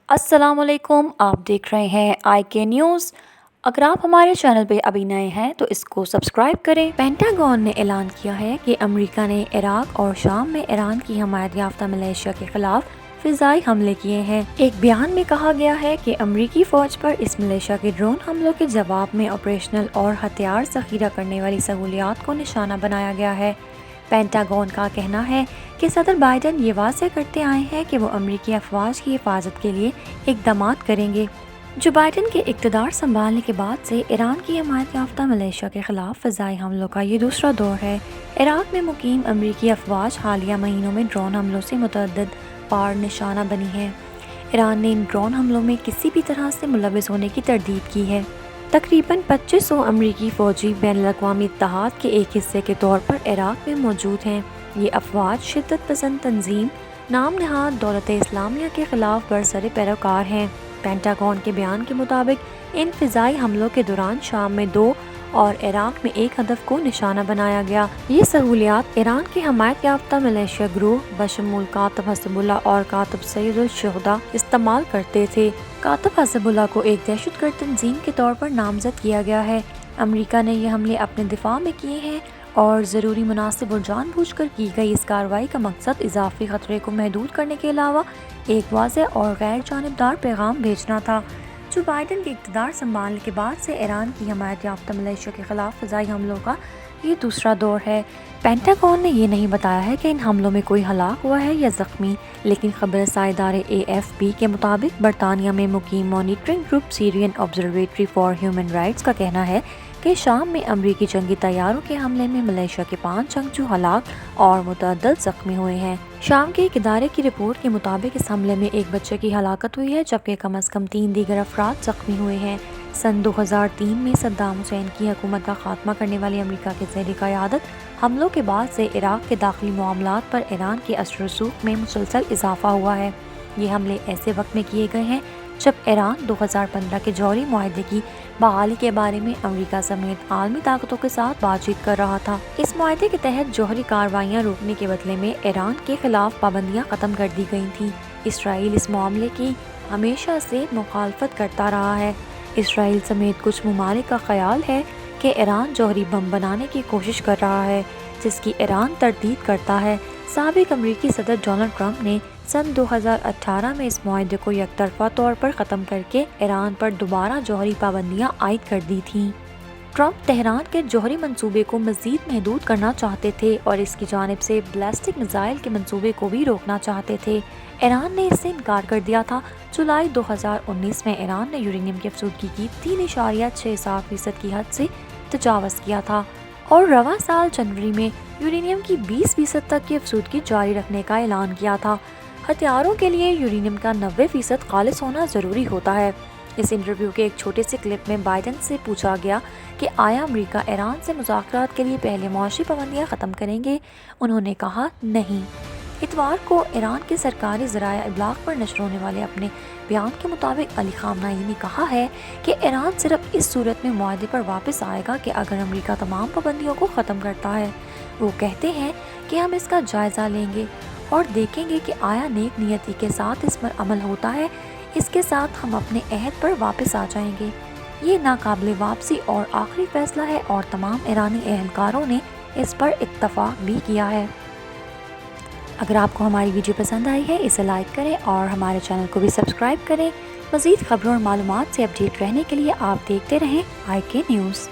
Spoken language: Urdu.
السلام علیکم، آپ دیکھ رہے ہیں آئی کے نیوز۔ اگر آپ ہمارے چینل پہ ابھی نئے ہیں تو اس کو سبسکرائب کریں۔ پینٹاگون نے اعلان کیا ہے کہ امریکہ نے عراق اور شام میں ایران کی حمایت یافتہ ملیشیا کے خلاف فضائی حملے کیے ہیں۔ ایک بیان میں کہا گیا ہے کہ امریکی فوج پر اس ملیشیا کے ڈرون حملوں کے جواب میں آپریشنل اور ہتھیار ذخیرہ کرنے والی سہولیات کو نشانہ بنایا گیا ہے۔ پینٹاگون کا کہنا ہے کہ صدر بائیڈن یہ واضح کرتے آئے ہیں کہ وہ امریکی افواج کی حفاظت کے لیے اقدامات کریں گے۔ جو بائیڈن کے اقتدار سنبھالنے کے بعد سے ایران کی حمایت یافتہ ملیشیا کے خلاف فضائی حملوں کا یہ دوسرا دور ہے۔ عراق میں مقیم امریکی افواج حالیہ مہینوں میں ڈرون حملوں سے متعدد بار نشانہ بنی ہے۔ ایران نے ان ڈرون حملوں میں کسی بھی طرح سے ملوث ہونے کی تردید کی ہے۔ تقریباً 2500 امریکی فوجی بین الاقوامی اتحاد کے ایک حصے کے طور پر عراق میں موجود ہیں۔ یہ افواج شدت پسند تنظیم نام نہاد دولت اسلامیہ کے خلاف برسر پیروکار ہیں۔ پینٹاگون کے بیان کے مطابق ان فضائی حملوں کے دوران شام میں 2 اور عراق میں 1 ہدف کو نشانہ بنایا گیا۔ یہ سہولیات ایران کی حمایت یافتہ ملیشیا گروہ بشمول کاتب حزب اللہ اور کاتب سید الشہداء استعمال کرتے تھے۔ کاتب حزب اللہ کو ایک دہشت گرد تنظیم کے طور پر نامزد کیا گیا ہے۔ امریکہ نے یہ حملے اپنے دفاع میں کیے ہیں اور ضروری مناسب اور جان بوجھ کر کی گئی اس کارروائی کا مقصد اضافی خطرے کو محدود کرنے کے علاوہ ایک واضح اور غیر جانبدار پیغام بھیجنا تھا۔ جو بائیڈن کے اقتدار سنبھالنے کے بعد سے ایران کی حمایت یافتہ ملیشیا کے خلاف فضائی حملوں کا یہ دوسرا دور ہے۔ پینٹاگون نے یہ نہیں بتایا ہے کہ ان حملوں میں کوئی ہلاک ہوا ہے یا زخمی، لیکن خبر رساں ادارے AFP کے مطابق برطانیہ میں مقیم monitoring group Syrian observatory for human rights کا کہنا ہے کہ شام میں امریکی جنگی طیاروں کے حملے میں ملیشیا کے 5 جنگجو ہلاک اور متعدد زخمی ہوئے ہیں۔ شام کے ایک ادارے کی رپورٹ کے مطابق اس حملے میں ایک بچے کی ہلاکت ہوئی ہے جبکہ کم از کم 3 دیگر افراد زخمی ہوئے ہیں۔ سن 2003 میں صدام حسین کی حکومت کا خاتمہ کرنے والی امریکہ کے زیر قیادت حملوں کے بعد سے عراق کے داخلی معاملات پر ایران کے اثر و رسوخ میں مسلسل اضافہ ہوا ہے۔ یہ حملے ایسے وقت میں کیے گئے ہیں جب ایران 2015 کے جوہری معاہدے کی بحالی کے بارے میں امریکہ سمیت عالمی طاقتوں کے ساتھ بات چیت کر رہا تھا۔ اس معاہدے کے تحت جوہری کارروائیاں روکنے کے بدلے میں ایران کے خلاف پابندیاں ختم کر دی گئی تھیں۔ اسرائیل اس معاملے کی ہمیشہ سے مخالفت کرتا رہا ہے۔ اسرائیل سمیت کچھ ممالک کا خیال ہے کہ ایران جوہری بم بنانے کی کوشش کر رہا ہے، جس کی ایران تردید کرتا ہے۔ سابق امریکی صدر ڈونلڈ ٹرمپ نے سن 2018 میں اس معاہدے کو یک طرفہ طور پر ختم کر کے ایران پر دوبارہ جوہری پابندیاں عائد کر دی تھیں۔ ٹرمپ تہران کے جوہری منصوبے کو مزید محدود کرنا چاہتے تھے اور اس کی جانب سے بیلسٹک میزائل کے منصوبے کو بھی روکنا چاہتے تھے۔ ایران نے اس سے انکار کر دیا تھا۔ جولائی 2019 میں ایران نے یورینیم کی افزودگی کی 3.67% کی حد سے تجاوز کیا تھا اور رواں سال جنوری میں یورینیم کی 20% تک کی افزودگی جاری رکھنے کا اعلان کیا تھا۔ ہتھیاروں کے لیے یورینیم کا 90% خالص ہونا ضروری ہوتا ہے۔ اس انٹرویو کے ایک چھوٹے سے کلپ میں بائیڈن سے پوچھا گیا کہ آیا امریکہ ایران سے مذاکرات کے لیے پہلے معاشی پابندیاں ختم کریں گے؟ انہوں نے کہا نہیں۔ اتوار کو ایران کے سرکاری ذرائع ابلاغ پر نشر ہونے والے اپنے بیان کے مطابق علی خامنہئی نے کہا ہے کہ ایران صرف اس صورت میں معاہدے پر واپس آئے گا کہ اگر امریکہ تمام پابندیوں کو ختم کرتا ہے۔ وہ کہتے ہیں کہ ہم اس کا جائزہ لیں گے اور دیکھیں گے کہ آیا نیک نیتی کے ساتھ اس پر عمل ہوتا ہے۔ اس کے ساتھ ہم اپنے عہد پر واپس آ جائیں گے۔ یہ ناقابل واپسی اور آخری فیصلہ ہے اور تمام ایرانی اہلکاروں نے اس پر اتفاق بھی کیا ہے۔ اگر آپ کو ہماری ویڈیو پسند آئی ہے اسے لائک کریں اور ہمارے چینل کو بھی سبسکرائب کریں۔ مزید خبروں اور معلومات سے اپڈیٹ رہنے کے لیے آپ دیکھتے رہیں آئی کے نیوز۔